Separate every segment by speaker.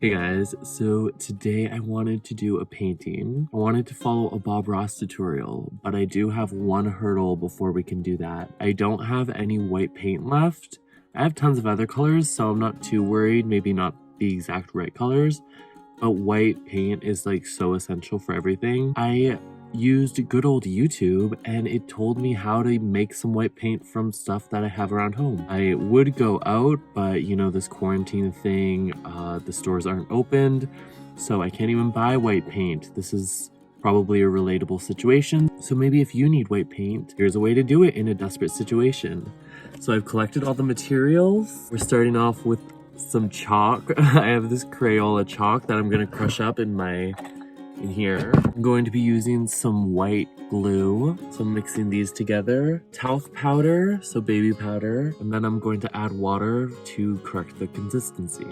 Speaker 1: Hey guys, so today I wanted to do a painting. I wanted to follow a Bob Ross tutorial, but I do have one hurdle before we can do that. I don't have any white paint left. I have tons of other colors, so I'm not too worried, maybe not the exact right colors, but white paint is like so essential for everything. I used good old YouTube and it told me how to make some white paint from stuff that I have around home. I would go out, but you know, this quarantine thing, the stores aren't opened, so I can't even buy white paint. This is probably a relatable situation. So maybe if you need white paint, here's a way to do it in a desperate situation. So I've collected all the materials. We're starting off with some chalk. I have this Crayola chalk that I'm gonna crush up in here. I'm going to be using some white glue, so I'm mixing these together. Talc powder, so baby powder, and then I'm going to add water to correct the consistency.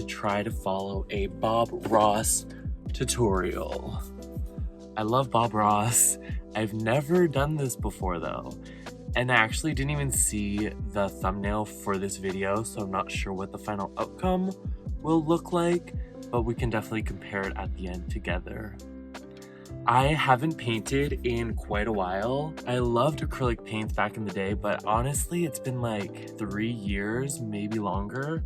Speaker 1: Try to follow a Bob Ross tutorial. I love Bob Ross. I've never done this before though, and I actually didn't even see the thumbnail for this video, so I'm not sure what the final outcome will look like, but we can definitely compare it at the end together. I haven't painted in quite a while. I loved acrylic paints back in the day, but honestly, it's been like 3 years, maybe longer.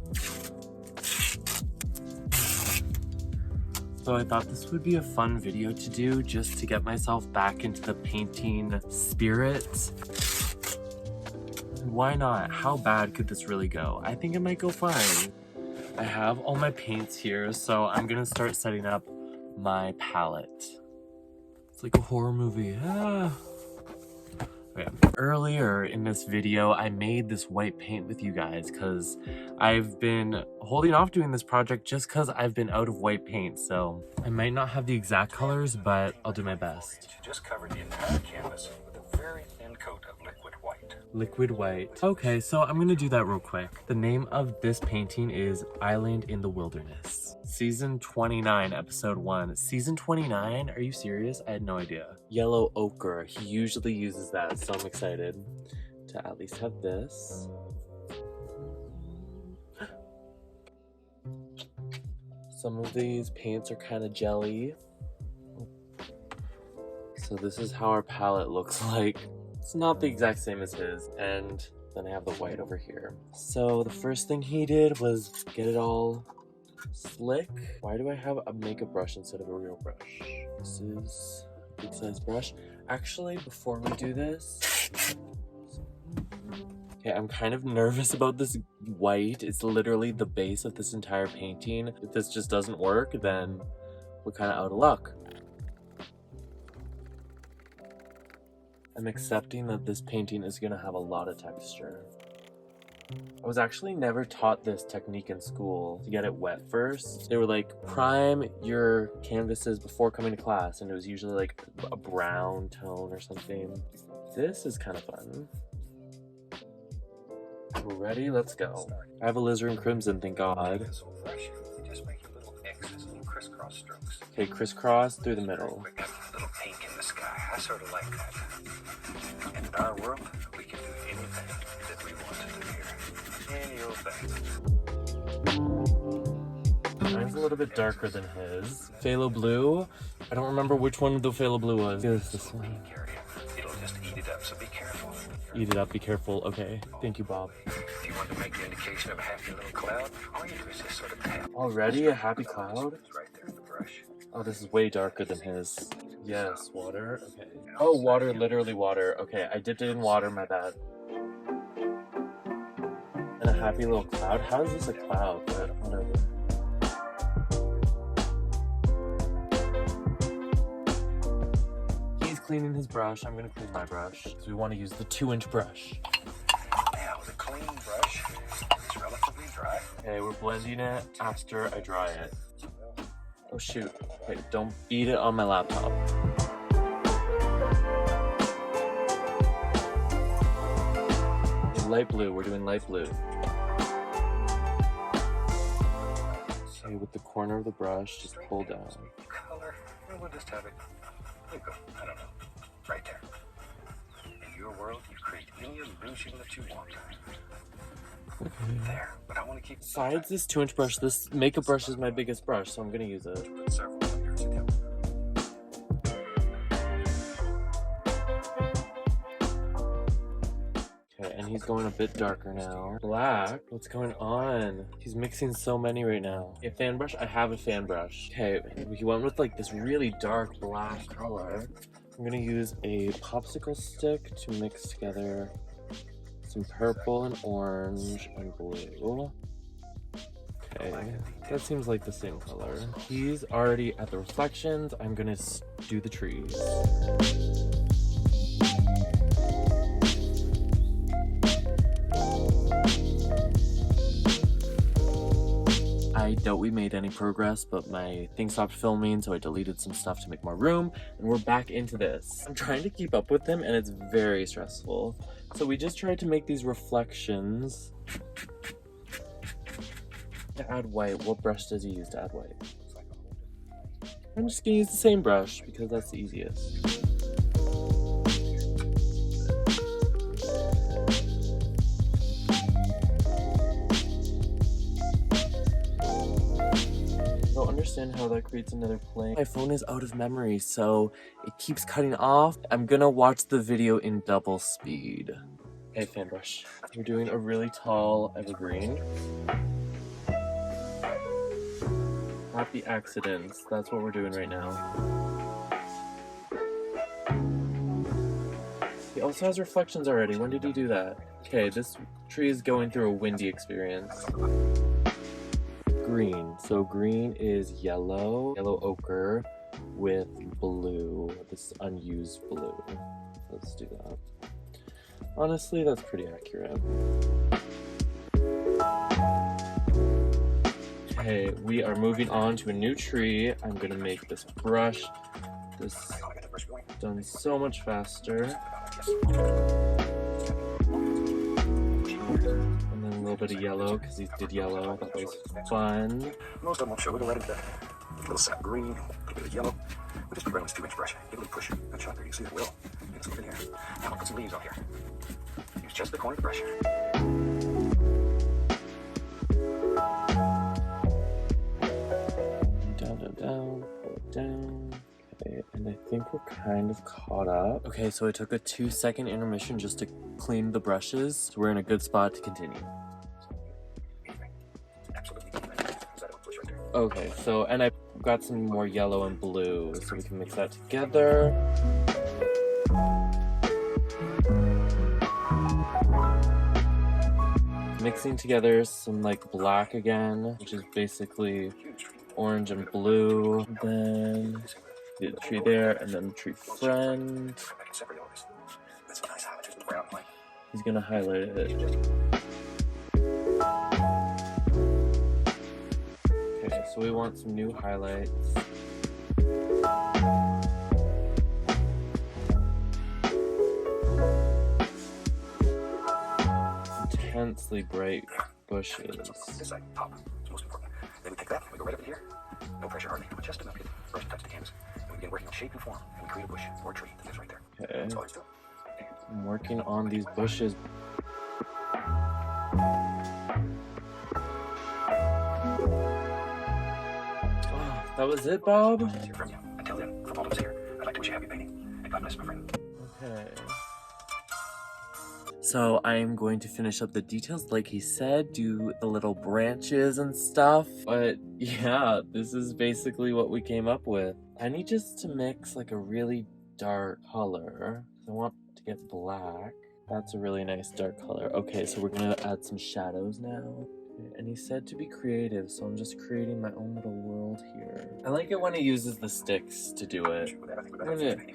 Speaker 1: So I thought this would be a fun video to do just to get myself back into the painting spirit. Why not? How bad could this really go? I think it might go fine. I have all my paints here, so I'm gonna start setting up my palette. It's like a horror movie. Okay. Earlier in this video, I made this white paint with you guys because I've been holding off doing this project just because I've been out of white paint. So I might not have the exact colors, but I'll do my best.
Speaker 2: Just covered the entire canvas with a very thin coat of liquid white.
Speaker 1: Liquid white. Okay, so I'm gonna do that real quick. The name of this painting is Island in the Wilderness. Season 29, episode 1. Season 29? Are you serious? I had no idea. Yellow ochre. He usually uses that, so I'm excited to at least have this. Some of these paints are kind of jelly. So this is how our palette looks like. It's not the exact same as his, and then I have the white over here. So the first thing he did was get it all slick. Why do I have a makeup brush instead of a real brush? This is a good size brush. Actually, before we do this, okay, I'm kind of nervous about this white. It's literally the base of this entire painting. If this just doesn't work, then we're kind of out of luck. I'm accepting that this painting is gonna have a lot of texture. I was actually never taught this technique in school, to get it wet first. They were like, prime your canvases before coming to class, and it was usually like a brown tone or something. This is kind of fun. We're ready, let's go. I have alizarin crimson, thank God.
Speaker 2: Just make your little X's and crisscross strokes.
Speaker 1: Okay, crisscross through the middle.
Speaker 2: Quick, a little pink in the sky. I sort of like that. And in our world, we can do anything that we want to do here. Any old thing.
Speaker 1: Mine's a little bit darker than his. Phthalo blue. I don't remember which one the phthalo blue was. It's this one.
Speaker 2: It'll just eat it up, so be careful.
Speaker 1: Eat it up, be careful. Okay, thank you, Bob.
Speaker 2: If you want to make the indication of a happy little cloud, all you do is just sort of tap.
Speaker 1: Already a happy cloud?
Speaker 2: Right there in the brush.
Speaker 1: Oh, this is way darker than his. Yes, water. Okay. Oh, water, literally water. Okay, I dipped it in water, my bad. And a happy little cloud? How is this a cloud? But whatever. He's cleaning his brush. I'm gonna clean my brush. So we want to use the 2-inch brush.
Speaker 2: Now, the clean brush is relatively dry.
Speaker 1: Okay, we're blending it after I dry it. Oh shoot. Okay, don't eat it on my laptop. Light blue, we're doing light blue. Okay, with the corner of the brush, just pull down.
Speaker 2: Color, and we'll just have it, you go, I don't know, right there. In your world, you create any illusion that you want.
Speaker 1: Okay.
Speaker 2: There, but I want to keep
Speaker 1: Besides this 2-inch brush, this makeup brush is my biggest brush, so I'm gonna use it.
Speaker 2: put several of yours together.
Speaker 1: Okay, and he's going a bit darker now. Black? What's going on? He's mixing so many right now. A fan brush? I have a fan brush. Okay, he went with like this really dark black color. I'm gonna use a popsicle stick to mix together some purple and orange and blue. Okay, that seems like the same color. He's already at the reflections. I'm gonna do the trees. I doubt we made any progress, but my thing stopped filming, so I deleted some stuff to make more room, and we're back into this. I'm trying to keep up with them, and it's very stressful. So we just tried to make these reflections. To add white, what brush does he use to add white? I'm just gonna use the same brush, because that's the easiest. I don't understand how that creates another plane. My phone is out of memory, so it keeps cutting off. I'm gonna watch the video in double speed. Okay, fan brush. We're doing a really tall evergreen. Happy accidents. That's what we're doing right now. He also has reflections already. When did he do that? Okay, this tree is going through a windy experience. Green. So green is yellow ochre with blue. This unused blue. Let's do that. Honestly, that's pretty accurate. Okay, we are moving on to a new tree. I'm gonna make this brush. This done so much faster. And then a little bit of yellow, because he did yellow. That was fun.
Speaker 2: Most of them won't show. We'll let it a little sap green, a little bit of yellow. We'll just put right on this 2-inch brush. Give it a little push. Good shot there. You see that will. Let's look in here. Now we'll put some leaves on here. Use just the corner of the brush.
Speaker 1: Down, down, down, pull it down. Okay, And I think we're kind of caught up. Okay, so I took a 2-second intermission just to clean the brushes. So we're in a good spot to continue. Okay, so, and I got some more yellow and blue, so we can mix that together. Mixing together some like black again, which is basically orange and blue. Then the tree there, and then the tree friend. He's gonna highlight it. Okay, so we want some new highlights. Intensely bright bushes.
Speaker 2: This side, top. It's most important. Then we take that, we go right up in here. No pressure hardly, but just enough to get the brush to touch the canvas. And we begin working on shape and form. And we create a bush or a tree that lives right there.
Speaker 1: Okay.
Speaker 2: That's all it's doing.
Speaker 1: I'm working on these bushes. Oh, that was it, Bob?
Speaker 2: Let's hear from you. Until then, from all of us here, I'd like to wish you a happy painting. And God bless, my friend.
Speaker 1: Okay. So I am going to finish up the details like he said, do the little branches and stuff. But yeah, this is basically what we came up with. I need just to mix like a really dark color. I want to get black. That's a really nice dark color. Okay, so we're gonna add some shadows now. And he said to be creative, so I'm just creating my own little world here. I like it when he uses the sticks to do it.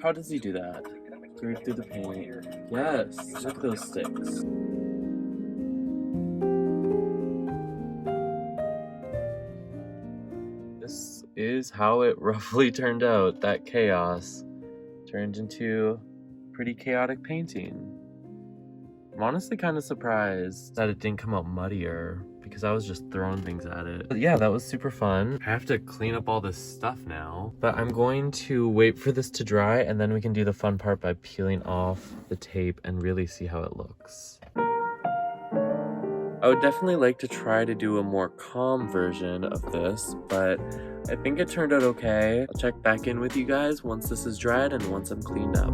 Speaker 1: How does he do that? Through the paint. Yes, look at those sticks. This is how it roughly turned out. That chaos turned into a pretty chaotic painting. I'm honestly kind of surprised that it didn't come out muddier because I was just throwing things at it. But yeah, that was super fun. I have to clean up all this stuff now, but I'm going to wait for this to dry and then we can do the fun part by peeling off the tape and really see how it looks. I would definitely like to try to do a more calm version of this, but I think it turned out okay. I'll check back in with you guys once this is dried and once I'm cleaned up.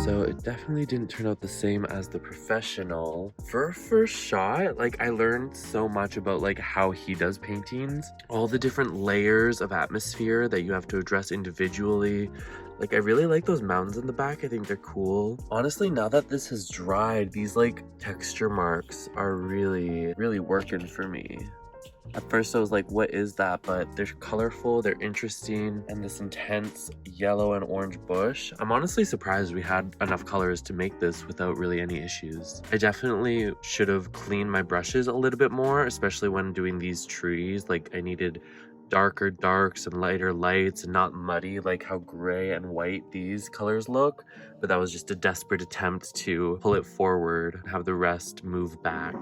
Speaker 1: So it definitely didn't turn out the same as the professional. For a first shot, like I learned so much about like how he does paintings, all the different layers of atmosphere that you have to address individually. Like I really like those mountains in the back. I think they're cool. Honestly, now that this has dried, these like texture marks are really working for me. At first I was like, what is that? But they're colorful, they're interesting, and this intense yellow and orange bush. I'm honestly surprised we had enough colors to make this without really any issues. I definitely should have cleaned my brushes a little bit more, especially when doing these trees. Like I needed darker darks and lighter lights and not muddy like how gray and white these colors look. But that was just a desperate attempt to pull it forward and have the rest move back.